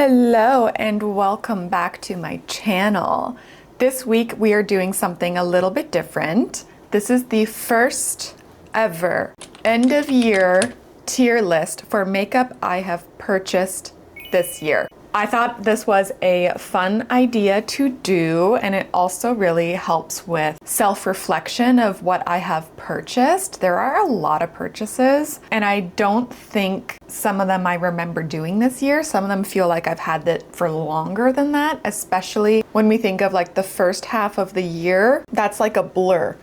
Hello and welcome back to my channel. This week we are doing something a little bit different. This is the first ever end of year tier list for makeup I have purchased this year. I thought this was a fun idea to do, and it also really helps with self-reflection of what I have purchased. There are a lot of purchases, and I don't think some of them I remember doing this year. Some of them feel like I've had it for longer than that, especially when we think of like the first half of the year. That's like a blur.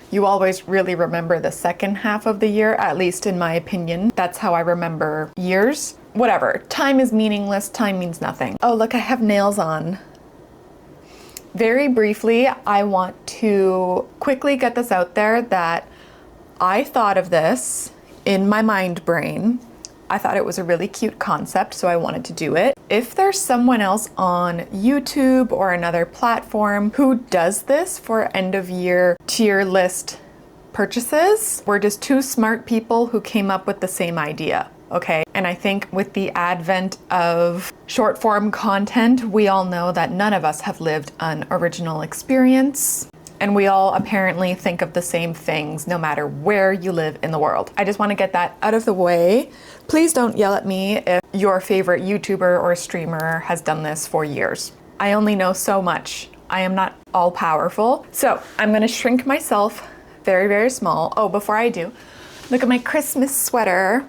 You always really remember the second half of the year, at least in my opinion. That's how I remember years. Whatever, time is meaningless, time means nothing. Oh, look, I have nails on. Very briefly, I want to quickly get this out there that I thought of this in my mind brain. I thought it was a really cute concept, so I wanted to do it. If there's someone else on YouTube or another platform who does this for end of year tier list purchases, we're just two smart people who came up with the same idea. Okay, and I think with the advent of short form content, we all know that none of us have lived an original experience, and we all apparently think of the same things no matter where you live in the world. I just want to get that out of the way. Please don't yell at me if your favorite YouTuber or streamer has done this for years. I only know so much. I am not all powerful. So I'm going to shrink myself very, very small. Oh, before I do, look at my Christmas sweater.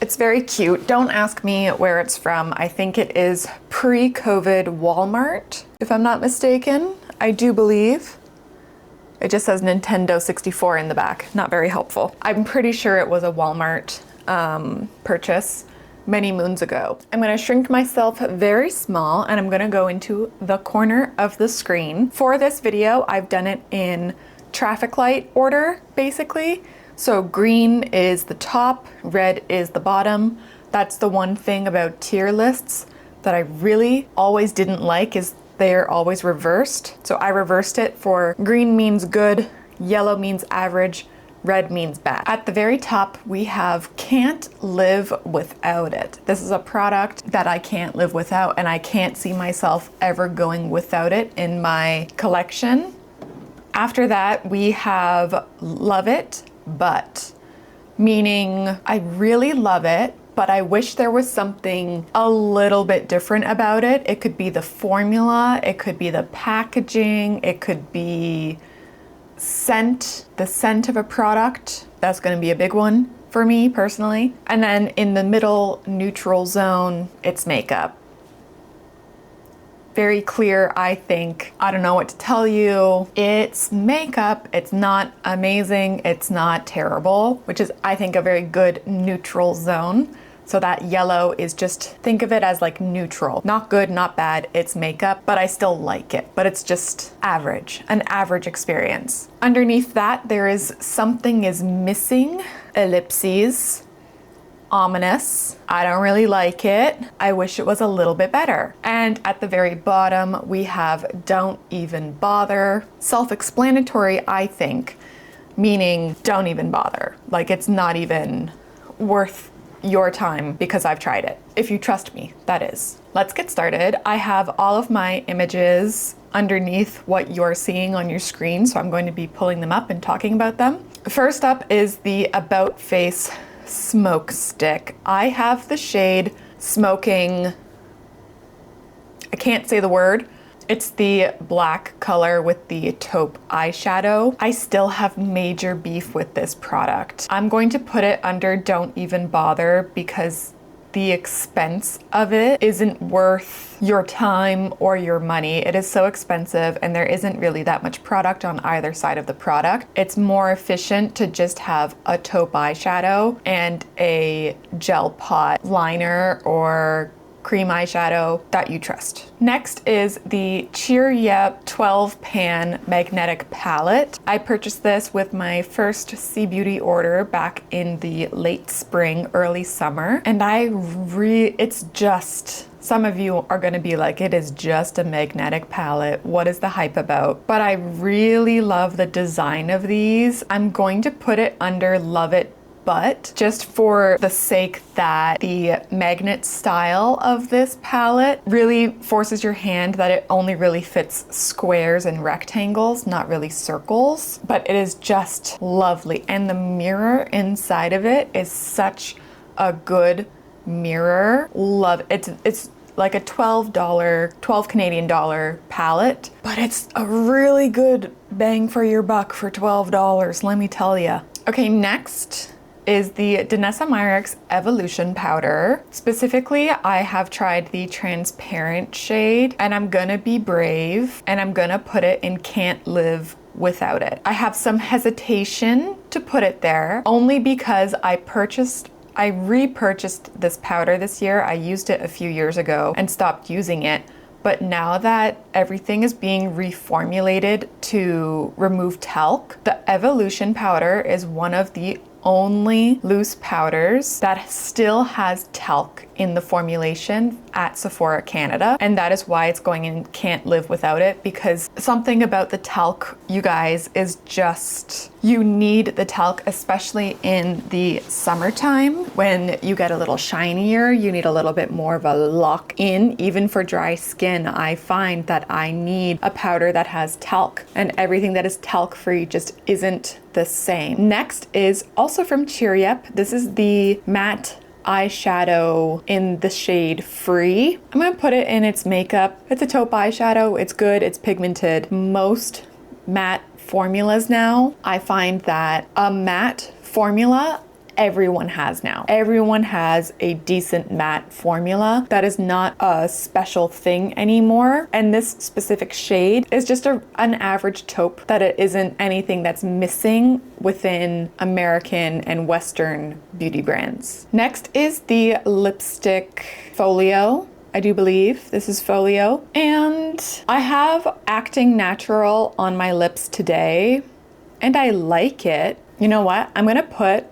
It's very cute. Don't ask me where it's from. I think it is pre-COVID Walmart, if I'm not mistaken. I do believe. It just says Nintendo 64 in the back. Not very helpful. I'm pretty sure it was a Walmart purchase many moons ago. I'm gonna shrink myself very small and I'm gonna go into the corner of the screen. For this video, I've done it in traffic light order, basically. So green is the top, red is the bottom. That's the one thing about tier lists that I really always didn't like, is they're always reversed. So I reversed it for green means good, yellow means average, red means bad. At the very top, we have Can't Live Without It. This is a product that I can't live without, and I can't see myself ever going without it in my collection. After that, we have Love It, But, meaning I really love it, but I wish there was something a little bit different about it. It could be the formula, it could be the packaging, it could be scent, the scent of a product. That's gonna be a big one for me personally. And then in the middle neutral zone, it's makeup. Very clear, I think. I don't know what to tell you. It's makeup. It's not amazing. It's not terrible, which is, I think, a very good neutral zone. So that yellow is just, think of it as like neutral. Not good, not bad. It's makeup, but I still like it. But it's just average, an average experience. Underneath that, there is Something Is Missing, ellipses. Ominous. I don't really like it. I wish it was a little bit better. And at the very bottom, we have Don't Even Bother. Self-explanatory, I think, meaning don't even bother. Like, it's not even worth your time because I've tried it. If you trust me, that is. Let's get started. I have all of my images underneath what you're seeing on your screen, so I'm going to be pulling them up and talking about them. First up is the About Face Smoke Stick. I have the shade Smoking, I can't say the word. It's the black color with the taupe eyeshadow. I still have major beef with this product. I'm going to put it under Don't Even Bother because the expense of it isn't worth your time or your money. It is so expensive and there isn't really that much product on either side of the product. It's more efficient to just have a taupe eyeshadow and a gel pot liner or cream eyeshadow that you trust. Next is the Cheer Ya 12 Pan Magnetic Palette. I purchased this with my first C Beauty order back in the late spring, early summer. And it's just, some of you are gonna be like, it is just a magnetic palette. What is the hype about? But I really love the design of these. I'm going to put it under Love It, but just for the sake that the magnet style of this palette really forces your hand that it only really fits squares and rectangles, not really circles, but it is just lovely. And the mirror inside of it is such a good mirror. Love it. It's like a $12 Canadian dollar palette, but it's a really good bang for your buck for $12, let me tell you. Okay, next is the Danessa Myricks Evolution Powder. Specifically, I have tried the transparent shade, and I'm gonna be brave, and I'm gonna put it in Can't Live Without It. I have some hesitation to put it there, only because I repurchased this powder this year. I used it a few years ago and stopped using it. But now that everything is being reformulated to remove talc, the Evolution powder is one of the only loose powders that still has talc in the formulation at Sephora Canada, and that is why it's going in Can't Live Without It, because something about the talc, you guys, is just, you need the talc, especially in the summertime when you get a little shinier. You need a little bit more of a lock in. Even for dry skin, I find that I need a powder that has talc, and everything that is talc free just isn't the same. Next is also from Cheery Up. This is the matte eyeshadow in the shade Free. I'm gonna put it in its makeup. It's a taupe eyeshadow. It's good, it's pigmented. Most matte formulas now, I find that a matte formula everyone has now. Everyone has a decent matte formula. That is not a special thing anymore. And this specific shade is just an average taupe, that it isn't anything that's missing within American and Western beauty brands. Next is the lipstick Folio. I do believe this is Folio. And I have Acting Natural on my lips today, and I like it. You know what? I'm gonna put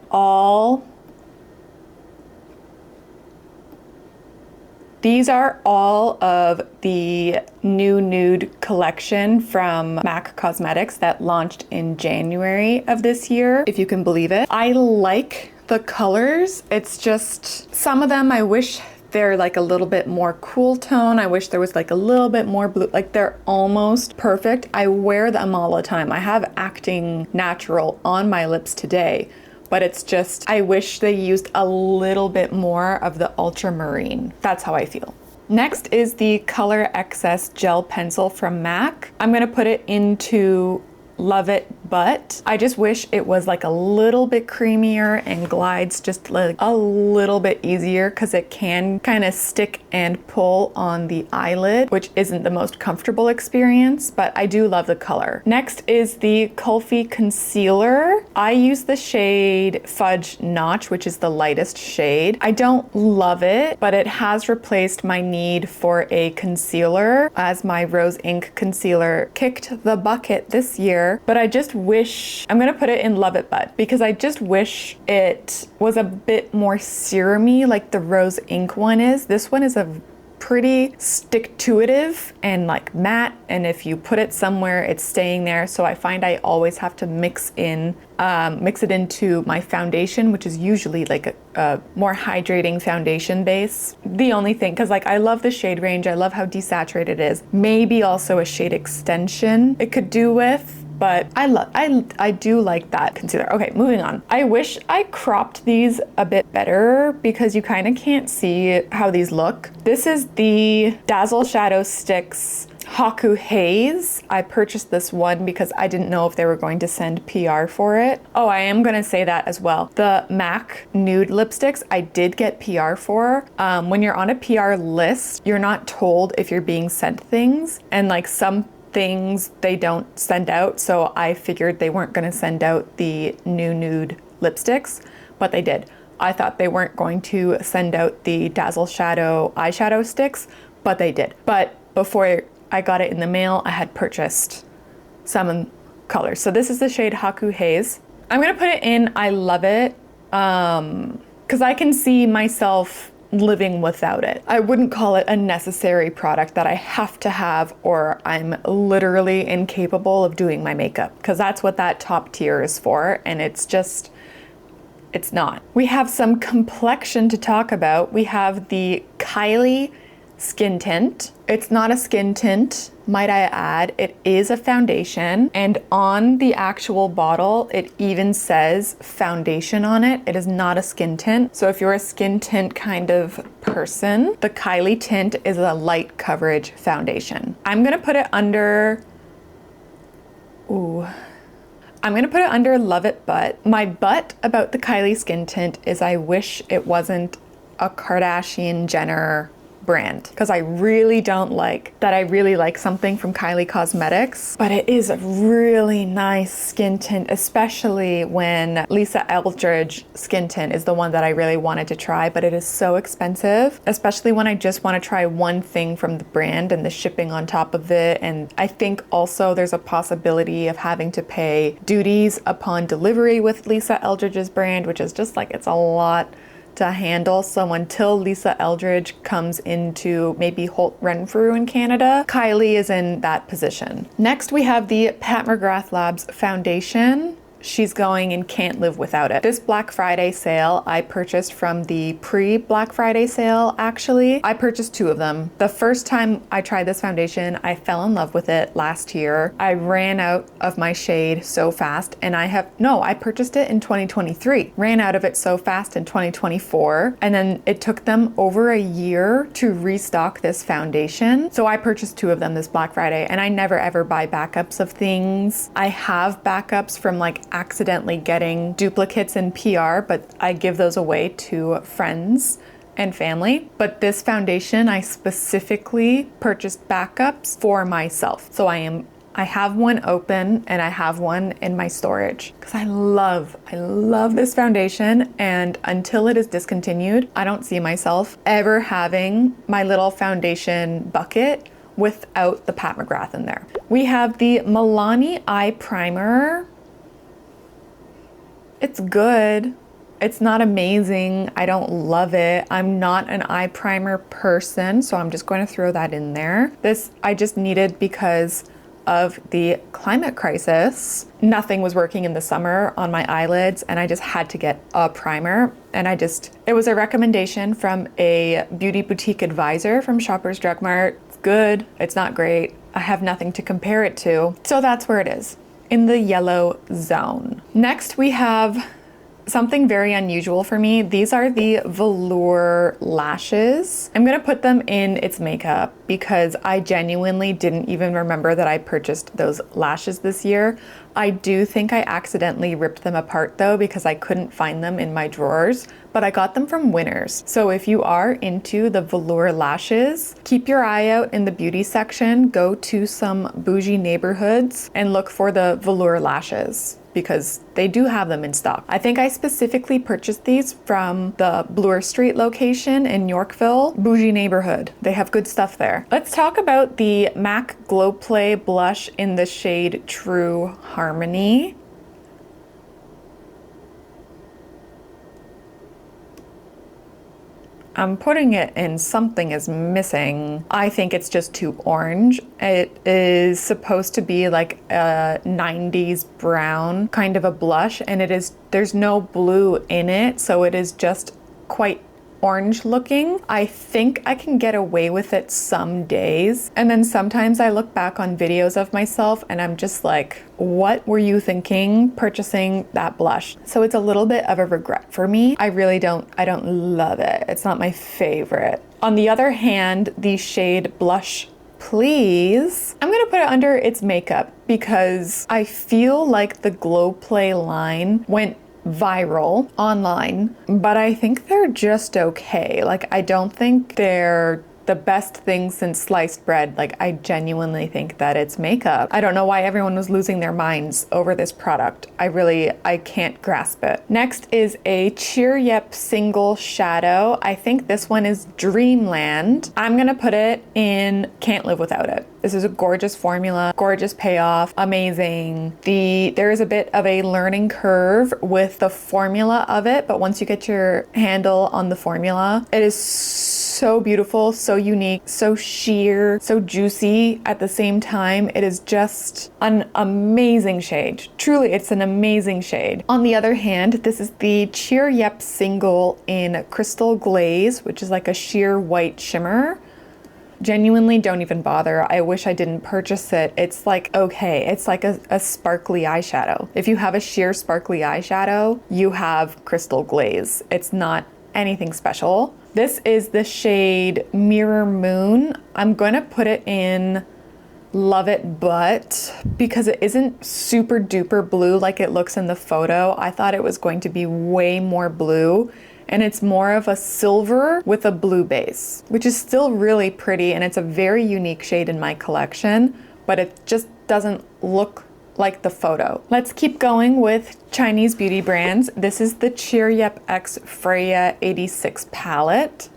these are all of the new nude collection from MAC Cosmetics that launched in January of this year, if you can believe it. I like the colors. It's just, some of them I wish they're like a little bit more cool tone. I wish there was like a little bit more blue. Like, they're almost perfect. I wear them all the time. I have Acting Natural on my lips today, but it's just, I wish they used a little bit more of the ultramarine. That's how I feel. Next is the Color Excess Gel Pencil from MAC. I'm gonna put it into Love It, but I just wish it was like a little bit creamier and glides just like a little bit easier, because it can kind of stick and pull on the eyelid, which isn't the most comfortable experience, but I do love the color. Next is the Kulfi Concealer. I use the shade Fudge Notch, which is the lightest shade. I don't love it, but it has replaced my need for a concealer, as my Rose Ink concealer kicked the bucket this year. But I just wish, I'm gonna put it in Love It But, because I just wish it was a bit more serum-y like the Rose Ink one is. This one is a pretty stick-to-itive and like matte, and if you put it somewhere, it's staying there. So I find I always have to mix it into my foundation, which is usually like a more hydrating foundation base. The only thing, because like I love the shade range, I love how desaturated it is. Maybe also a shade extension it could do with, but I do like that concealer. Okay, moving on. I wish I cropped these a bit better, because you kind of can't see how these look. This is the Dazzle Shadow Sticks Haux Haze. I purchased this one because I didn't know if they were going to send PR for it. Oh, I am gonna say that as well. The MAC nude lipsticks, I did get PR for. When you're on a PR list, you're not told if you're being sent things, and like some things they don't send out, so I figured they weren't going to send out the new nude lipsticks, but they did. I thought they weren't going to send out the Dazzle Shadow eyeshadow sticks, but they did. But before I got it in the mail, I had purchased some colors. So this is the shade Haux Haze. I'm going to put it in I Love It, because I can see myself living without it. I wouldn't call it a necessary product that I have to have, or I'm literally incapable of doing my makeup, because that's what that top tier is for. And it's just, it's not. We have some complexion to talk about. We have the Kylie Skin Tint. It's not a skin tint, might I add. It is a foundation, and on the actual bottle, it even says foundation on it. It is not a skin tint. So if you're a skin tint kind of person, the Kylie Tint is a light coverage foundation. I'm gonna put it under, I'm gonna put it under Love It Butt. My butt about the Kylie Skin Tint is I wish it wasn't a Kardashian Jenner brand, because I really don't like that. I really like something from Kylie Cosmetics, but it is a really nice skin tint, especially when Lisa Eldridge skin tint is the one that I really wanted to try, but it is so expensive, especially when I just want to try one thing from the brand and the shipping on top of it. And I think also there's a possibility of having to pay duties upon delivery with Lisa Eldridge's brand, which is just like, it's a lot to handle. So until Lisa Eldridge comes into maybe Holt Renfrew in Canada, Kylie is in that position. Next, we have the Pat McGrath Labs foundation. She's going and can't live without it. This Black Friday sale, I purchased from the pre-Black Friday sale, actually. I purchased 2 of them. The first time I tried this foundation, I fell in love with it last year. I ran out of my shade so fast, and I purchased it in 2023. Ran out of it so fast in 2024, and then it took them over a year to restock this foundation. So I purchased 2 of them this Black Friday, and I never ever buy backups of things. I have backups from like accidentally getting duplicates in PR, but I give those away to friends and family. But this foundation, I specifically purchased backups for myself. So I have one open and I have one in my storage because I love this foundation, and until it is discontinued, I don't see myself ever having my little foundation bucket without the Pat McGrath in there. We have the Milani Eye Primer. It's good. It's not amazing. I don't love it. I'm not an eye primer person, so I'm just going to throw that in there. This I just needed because of the climate crisis. Nothing was working in the summer on my eyelids, and I just had to get a primer. And it was a recommendation from a beauty boutique advisor from Shoppers Drug Mart. It's good. It's not great. I have nothing to compare it to. So that's where it is, in the yellow zone. Next, we have something very unusual for me. These are the velour lashes. I'm gonna put them in It's Makeup because I genuinely didn't even remember that I purchased those lashes this year. I do think I accidentally ripped them apart though, because I couldn't find them in my drawers, but I got them from Winners. So if you are into the velour lashes, keep your eye out in the beauty section, go to some bougie neighborhoods and look for the velour lashes, because they do have them in stock. I think I specifically purchased these from the Bloor Street location in Yorkville, bougie neighborhood. They have good stuff there. Let's talk about the MAC Glow Play blush in the shade True Harmony. I'm putting it in Something Is Missing. I think it's just too orange. It is supposed to be like a 90s brown kind of a blush, and there's no blue in it, so it is just quite orange looking. I think I can get away with it some days, and then sometimes I look back on videos of myself and I'm just like, what were you thinking purchasing that blush? So it's a little bit of a regret for me. I don't love it. It's not my favorite. On the other hand, the shade Blush Please, I'm gonna put it under It's Makeup because I feel like the Glow Play line went viral online, but I think they're just okay. Like, I don't think they're the best thing since sliced bread. Like, I genuinely think that It's Makeup. I don't know why everyone was losing their minds over this product. I can't grasp it. Next is a Cheer Yep single shadow. I think this one is Dreamland. I'm gonna put it in Can't Live Without It. This is a gorgeous formula, gorgeous payoff, amazing. There is a bit of a learning curve with the formula of it, but once you get your handle on the formula, it is so beautiful, so unique, so sheer, so juicy at the same time. It is just an amazing shade. Truly, it's an amazing shade. On the other hand, this is the Cheer Yep single in Crystal Glaze, which is like a sheer white shimmer. Genuinely, don't even bother. I wish I didn't purchase it. It's like, okay, it's like a sparkly eyeshadow. If you have a sheer sparkly eyeshadow, you have Crystal Glaze. It's not anything special. This is the shade Mirror Moon. I'm gonna put it in Love It But because it isn't super duper blue like it looks in the photo. I thought it was going to be way more blue, and it's more of a silver with a blue base, which is still really pretty, and it's a very unique shade in my collection, but it just doesn't look like the photo. Let's keep going with Chinese beauty brands. This is the Cheer Yep X Freya 86 palette.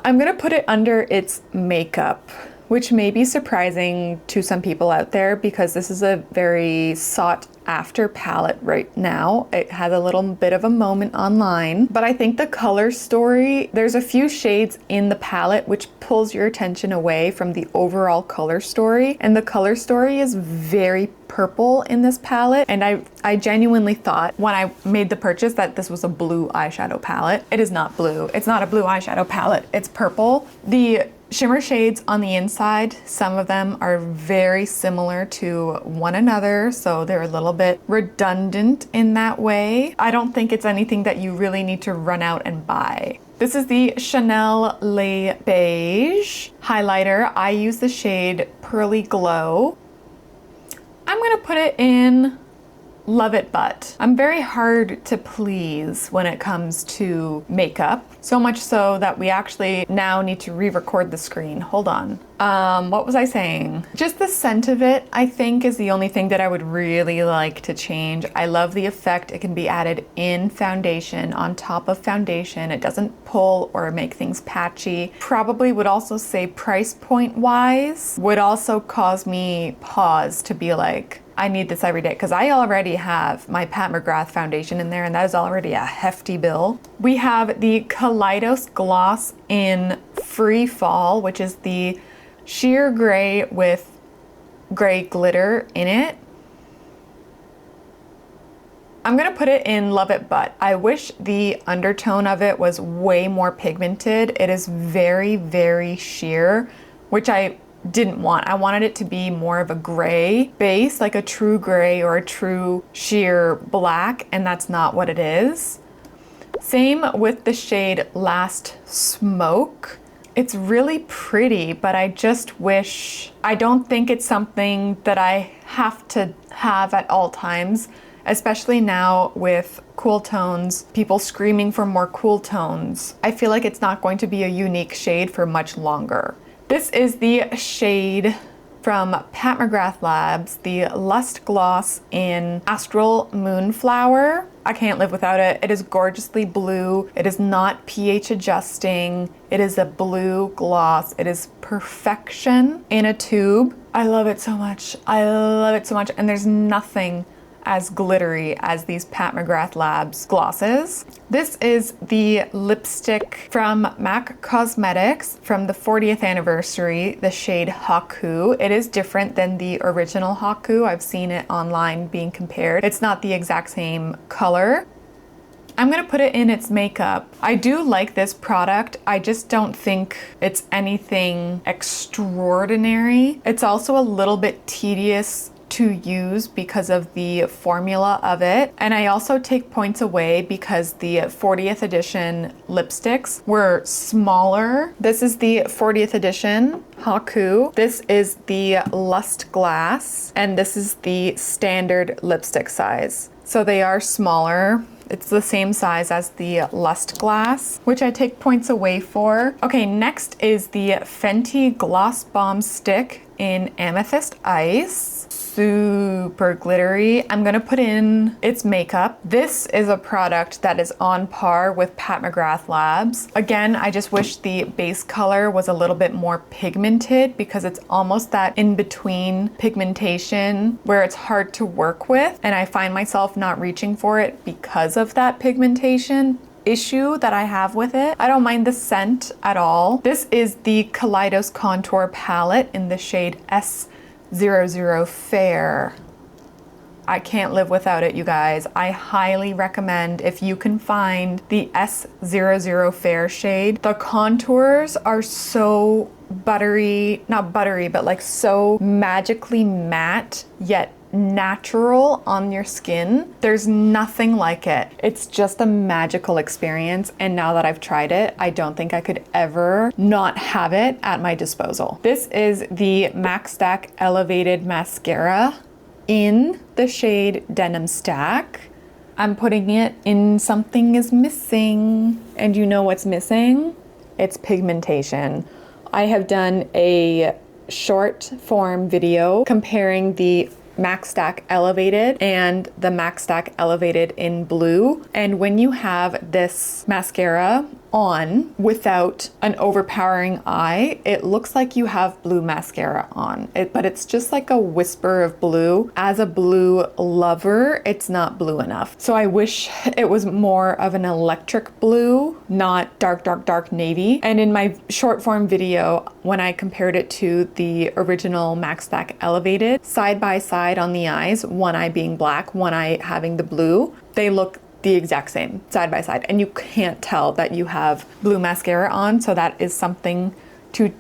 I'm gonna put it under its makeup, which may be surprising to some people out there because this is a very sought after palette right now. It has a little bit of a moment online, but I think the color story, there's a few shades in the palette which pulls your attention away from the overall color story, and the color story is very purple in this palette, and I genuinely thought when I made the purchase that this was a blue eyeshadow palette. It is not blue. It's not a blue eyeshadow palette. It's purple. The shimmer shades on the inside, some of them are very similar to one another, so they're a little bit redundant in that way. I don't think it's anything that you really need to run out and buy. This is the Chanel Le Beige highlighter. I use the shade Pearly Glow. I'm gonna put it in Love It But. I'm very hard to please when it comes to makeup, so much so that we actually now need to re-record the screen. Hold on. What was I saying? Just the scent of it, I think, is the only thing that I would really like to change. I love the effect. It can be added in foundation, on top of foundation. It doesn't pull or make things patchy. Probably would also say price point wise would also cause me pause to be like, I need this every day, because I already have my Pat McGrath foundation in there, and that is already a hefty bill. We have the Kaleidos gloss in Free Fall, which is the sheer gray with gray glitter in it. I'm gonna put it in Love It But. I wish the undertone of it was way more pigmented. It is very, very sheer, which I didn't want. I wanted it to be more of a gray base, like a true gray or a true sheer black, and that's not what it is. Same with the shade Last Smoke. It's really pretty, but I just wish, I don't think it's something that I have to have at all times, especially now with cool tones, people screaming for more cool tones. I feel like it's not going to be a unique shade for much longer. This is the shade from Pat McGrath Labs, the Lust Gloss in Astral Moonflower. I can't live without it. It is gorgeously blue. It is not pH adjusting. It is a blue gloss. It is perfection in a tube. I love it so much. I love it so much. And there's nothing as glittery as these Pat McGrath Labs glosses. This is the lipstick from MAC Cosmetics from the 40th anniversary, the shade Haux. It is different than the original Haux. I've seen it online being compared. It's not the exact same color. I'm gonna put it in its makeup. I do like this product. I just don't think it's anything extraordinary. It's also a little bit tedious to use because of the formula of it. And I also take points away because the 40th edition lipsticks were smaller. This is the 40th edition Haux. This is the Lust Glass, and this is the standard lipstick size. So they are smaller. It's the same size as the Lust Glass, which I take points away for. Okay, next is the Fenty Gloss Bomb Stick in Amethyst Ice. Super glittery. I'm gonna put in its makeup. This is a product that is on par with Pat McGrath Labs. Again, I just wish the base color was a little bit more pigmented because it's almost that in-between pigmentation where it's hard to work with, and I find myself not reaching for it because of that pigmentation. issue that I have with it. I don't mind the scent at all. This is the Kaleidos Contour Palette in the shade S00 Fair. I can't live without it, you guys. I highly recommend if you can find the S00 Fair shade. The contours are so buttery, not buttery, but like so magically matte, yet natural on your skin. There's nothing like it. It's just a magical experience, and now that I've tried it, I don't think I could ever not have it at my disposal. This is the MAC Stack Elevated Mascara in the shade Denim Stack. I'm putting it in Something Is Missing, and you know what's missing? It's pigmentation. I have done a short form video comparing the MAC Stack Elevated and the MAC Stack Elevated in blue. And when you have this mascara on without an overpowering eye, it looks like you have blue mascara on. But it's just like a whisper of blue. As a blue lover, it's not blue enough. So I wish it was more of an electric blue, not dark, dark, dark navy. And in my short form video, when I compared it to the original MAC Stack Elevated, side by side on the eyes, one eye being black, one eye having the blue, they look the exact same side by side, and you can't tell that you have blue mascara on. So that is something to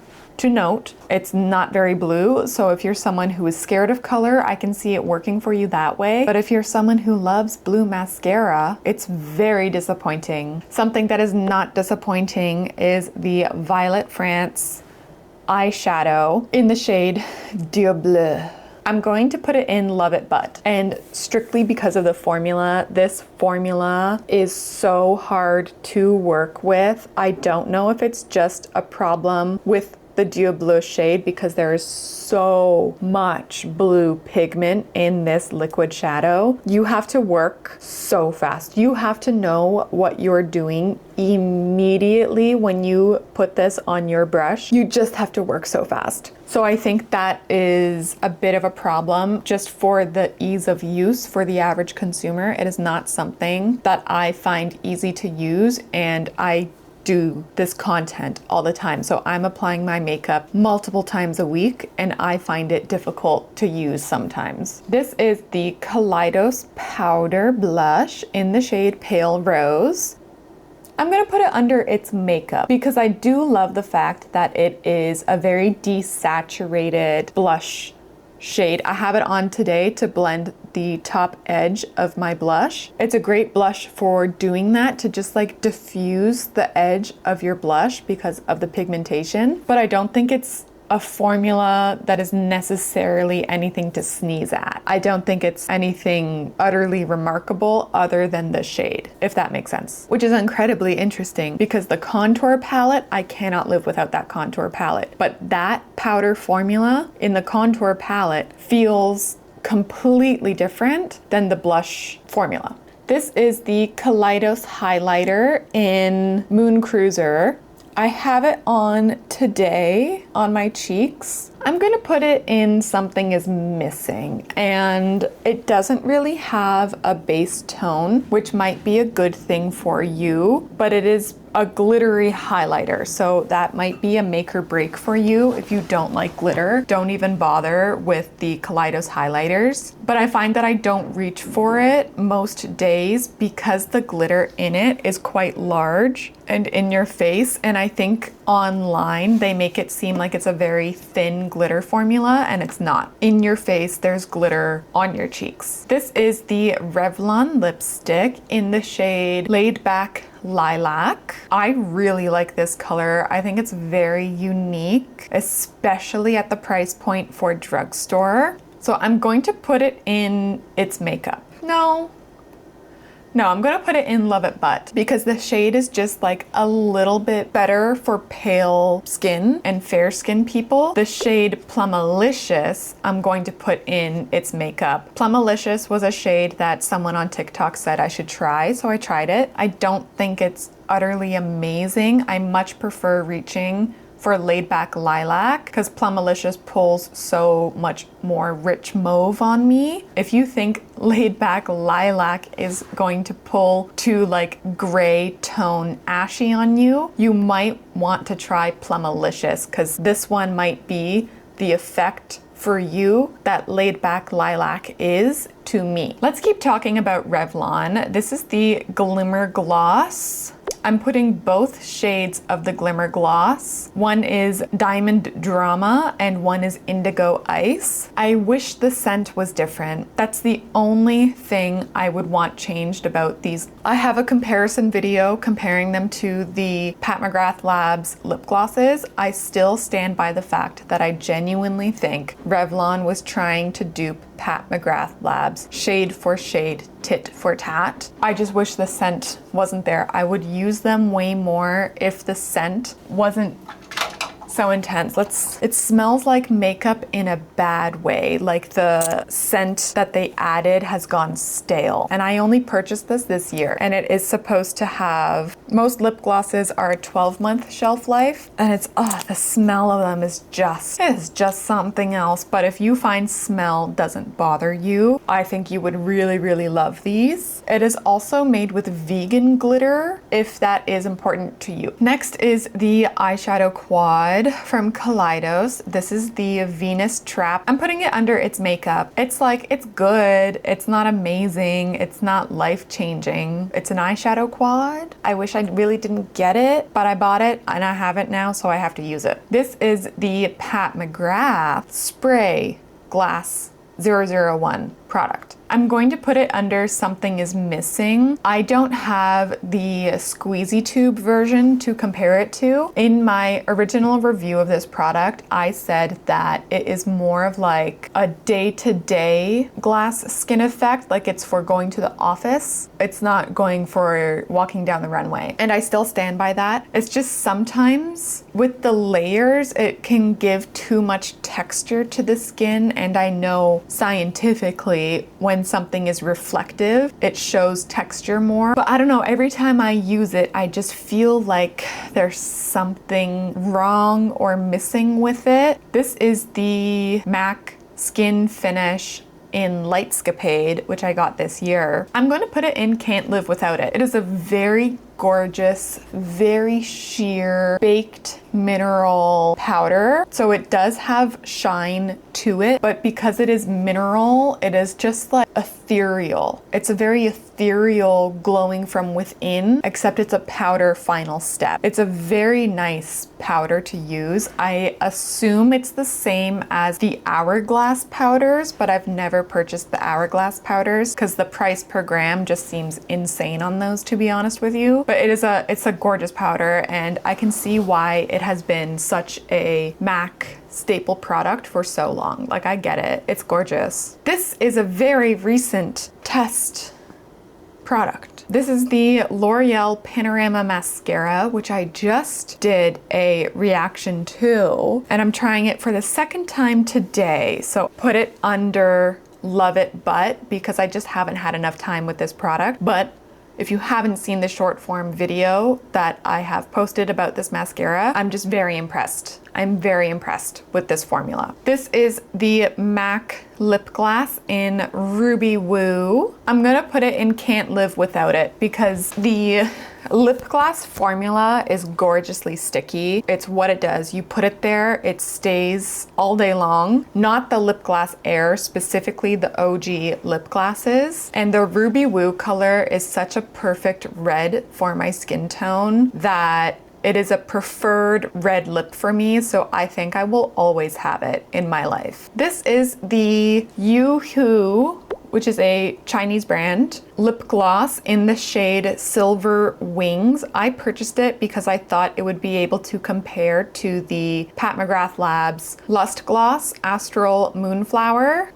note. It's not very blue, so if you're someone who is scared of color, I can see it working for you that way. But if you're someone who loves blue mascara, it's very disappointing. Something that is not disappointing is the Violet France eyeshadow in the shade Dieu Bleu. I'm going to put it in Love It But, and strictly because of the formula. This formula is so hard to work with. I don't know if it's just a problem with the Dieu Bleu shade because there is so much blue pigment in this liquid shadow. You have to work so fast. You have to know what you're doing immediately when you put this on your brush. You just have to work so fast. So I think that is a bit of a problem just for the ease of use for the average consumer. It is not something that I find easy to use, and I do this content all the time. So I'm applying my makeup multiple times a week, and I find it difficult to use sometimes. This is the Kaleidos Powder Blush in the shade Pale Rose. I'm gonna put it under its makeup because I do love the fact that it is a very desaturated blush shade. I have it on today to blend the top edge of my blush. It's a great blush for doing that, to just like diffuse the edge of your blush because of the pigmentation. But I don't think it's a formula that is necessarily anything to sneeze at. I don't think it's anything utterly remarkable other than the shade, if that makes sense. Which is incredibly interesting because the contour palette, I cannot live without that contour palette. But that powder formula in the contour palette feels completely different than the blush formula. This is the Kaleidos highlighter in Moon Cruiser. I have it on today on my cheeks. I'm gonna put it in Something Is Missing, and it doesn't really have a base tone, which might be a good thing for you, but it is a glittery highlighter, so that might be a make or break for you. If you don't like glitter, don't even bother with the Kaleidos highlighters. But I find that I don't reach for it most days because the glitter in it is quite large and in your face, and I think online they make it seem like it's a very thin glitter formula, and it's not. In your face, there's glitter on your cheeks. This is the Revlon lipstick in the shade Laid Back Lilac. I really like this color. I think it's very unique, especially at the price point for drugstore. So I'm going to put it in its makeup. No, I'm gonna put it in Love It But because the shade is just like a little bit better for pale skin and fair skin people. The shade Plumalicious, I'm going to put in its makeup. Plumalicious was a shade that someone on TikTok said I should try, so I tried it. I don't think it's utterly amazing. I much prefer reaching for Laid Back Lilac because Plumalicious pulls so much more rich mauve on me. If you think Laid Back Lilac is going to pull to like gray tone ashy on you, you might want to try Plumalicious because this one might be the effect for you that Laid Back Lilac is to me. Let's keep talking about Revlon. This is the Glimmer Gloss. I'm putting both shades of the Glimmer Gloss. One is Diamond Drama and one is Indigo Ice. I wish the scent was different. That's the only thing I would want changed about these. I have a comparison video comparing them to the Pat McGrath Labs lip glosses. I still stand by the fact that I genuinely think Revlon was trying to dupe Pat McGrath Labs shade for shade, tit for tat. I just wish the scent wasn't there. I would use them way more if the scent wasn't so intense. It smells like makeup in a bad way. Like the scent that they added has gone stale. And I only purchased this year. And it is supposed to have, most lip glosses are a 12-month shelf life. And it's, the smell of them is just something else. But if you find smell doesn't bother you, I think you would really, really love these. It is also made with vegan glitter, if that is important to you. Next is the eyeshadow quad from Kaleidos. This is the Venus Trap. I'm putting it under its makeup. It's good. It's not amazing. It's not life-changing. It's an eyeshadow quad. I wish I really didn't get it, but I bought it and I have it now, so I have to use it. This is the Pat McGrath Spray Glass 001 product. I'm going to put it under Something Is Missing. I don't have the squeezy tube version to compare it to. In my original review of this product, I said that it is more of like a day-to-day glass skin effect, like it's for going to the office. It's not going for walking down the runway. And I still stand by that. It's just sometimes with the layers, it can give too much texture to the skin. And I know scientifically, when something is reflective, it shows texture more. But I don't know, every time I use it, I just feel like there's something wrong or missing with it. This is the MAC Skin Finish in Lightscapade, which I got this year. I'm going to put it in Can't Live Without It. It is a very gorgeous, very sheer, baked mineral powder. So it does have shine to it, but because it is mineral, it is just like ethereal. It's a very ethereal glowing from within, except it's a powder final step. It's a very nice powder to use. I assume it's the same as the Hourglass powders, but I've never purchased the Hourglass powders because the price per gram just seems insane on those, to be honest with you. But it's a gorgeous powder, and I can see why it has been such a MAC staple product for so long. Like, I get it. It's gorgeous. This is a very recent test product. This is the L'Oreal Panorama Mascara, which I just did a reaction to, and I'm trying it for the second time today. So put it under Love It But, because I just haven't had enough time with this product. But if you haven't seen the short form video that I have posted about this mascara, I'm just very impressed. I'm very impressed with this formula. This is the MAC lip gloss in Ruby Woo. I'm gonna put it in Can't Live Without It because the lip gloss formula is gorgeously sticky. It's what it does. You put it there, it stays all day long. Not the lip gloss Air, specifically the OG lip glosses. And the Ruby Woo color is such a perfect red for my skin tone that it is a preferred red lip for me, so I think I will always have it in my life. This is the Yoo-Hoo, which is a Chinese brand, lip gloss in the shade Silver Wings. I purchased it because I thought it would be able to compare to the Pat McGrath Labs Lust Gloss Astral Moonflower.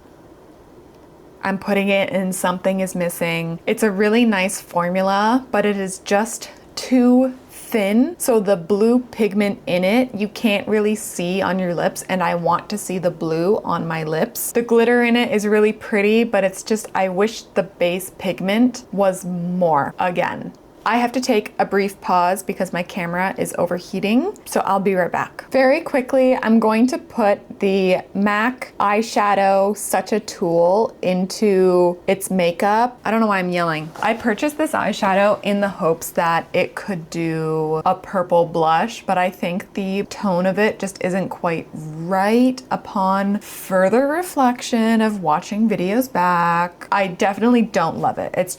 I'm putting it in Something Is Missing. It's a really nice formula, but it is just too thin, so the blue pigment in it you can't really see on your lips, and I want to see the blue on my lips. The glitter in it is really pretty, but it's just, I wish the base pigment was more. Again, I have to take a brief pause because my camera is overheating, so I'll be right back. Very quickly, I'm going to put the MAC eyeshadow Such a Tool into its makeup. I don't know why I'm yelling. I purchased this eyeshadow in the hopes that it could do a purple blush, but I think the tone of it just isn't quite right upon further reflection of watching videos back. I definitely don't love it. It's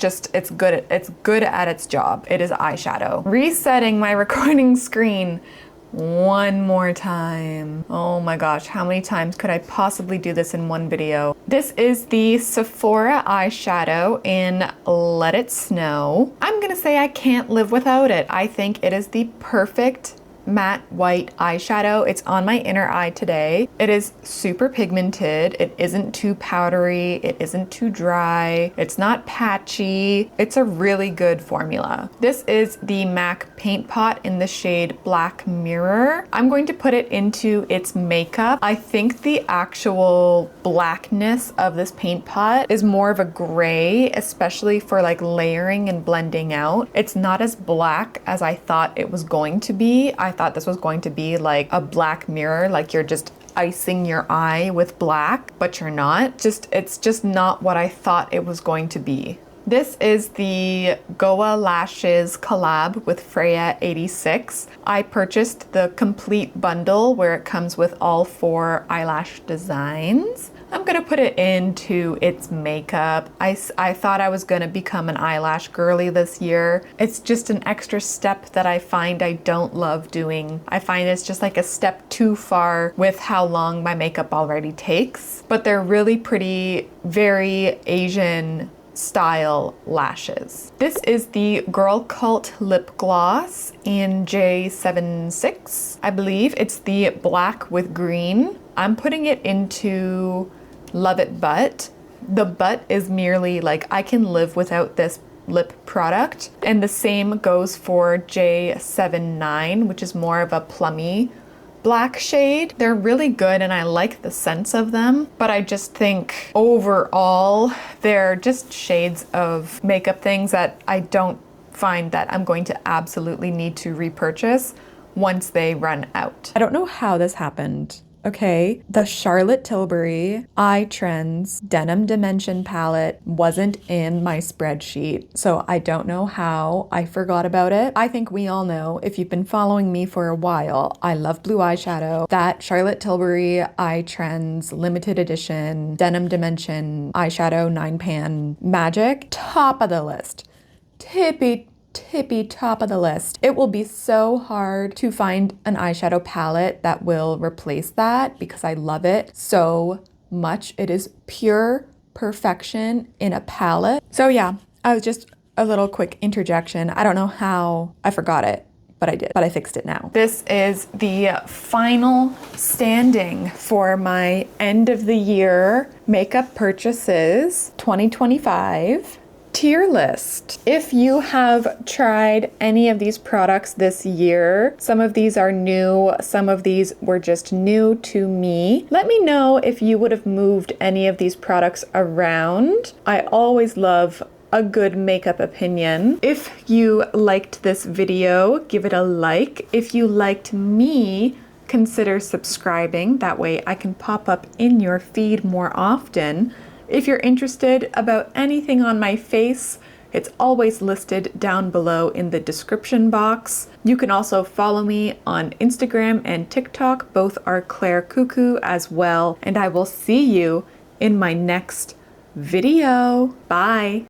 good at its job. It is eyeshadow. Resetting my recording screen one more time. Oh my gosh, how many times could I possibly do this in one video? This is the Sephora eyeshadow in Let It Snow. I'm gonna say I can't live without it. I think it is the perfect matte white eyeshadow. It's on my inner eye today. It is super pigmented. It isn't too powdery. It isn't too dry. It's not patchy. It's a really good formula. This is the MAC Paint Pot in the shade Black Mirror. I'm going to put it into its makeup. I think the actual blackness of this paint pot is more of a gray, especially for like layering and blending out. It's not as black as I thought it was going to be. I thought this was going to be like a black mirror, like you're just icing your eye with black, but you're not. It's just not what I thought it was going to be. This is the Goa Lashes collab with Freya 86. I purchased the complete bundle where it comes with all 4 eyelash designs. I'm gonna put it into its makeup. I thought I was gonna become an eyelash girly this year. It's just an extra step that I find I don't love doing. I find it's just like a step too far with how long my makeup already takes. But they're really pretty, very Asian style lashes. This is the Girl Cult lip gloss in J76. I believe it's the black with green. I'm putting it into Love It Butt. The butt is merely like, I can live without this lip product. And the same goes for J79, which is more of a plummy black shade. They're really good and I like the sense of them, but I just think overall they're just shades of makeup things that I don't find that I'm going to absolutely need to repurchase once they run out. I don't know how this happened. Okay, the Charlotte Tilbury Eye Trends Denim Dimension palette wasn't in my spreadsheet, so I don't know how I forgot about it. I think we all know, if you've been following me for a while, I love blue eyeshadow. That Charlotte Tilbury Eye Trends limited edition Denim Dimension eyeshadow 9-pan magic, top of the list. Tippy top of the list. It will be so hard to find an eyeshadow palette that will replace that because I love it so much. It is pure perfection in a palette. So yeah, I was just a little quick interjection. I don't know how I forgot it, but I did, but I fixed it now. This is the final standing for my end of the year makeup purchases 2025. Tier list. If you have tried any of these products this year, some of these are new, some of these were just new to me. Let me know if you would have moved any of these products around. I always love a good makeup opinion. If you liked this video, give it a like. If you liked me, consider subscribing. That way I can pop up in your feed more often. If you're interested about anything on my face, it's always listed down below in the description box. You can also follow me on Instagram and TikTok. Both are Claire Cuckoo as well. And I will see you in my next video. Bye.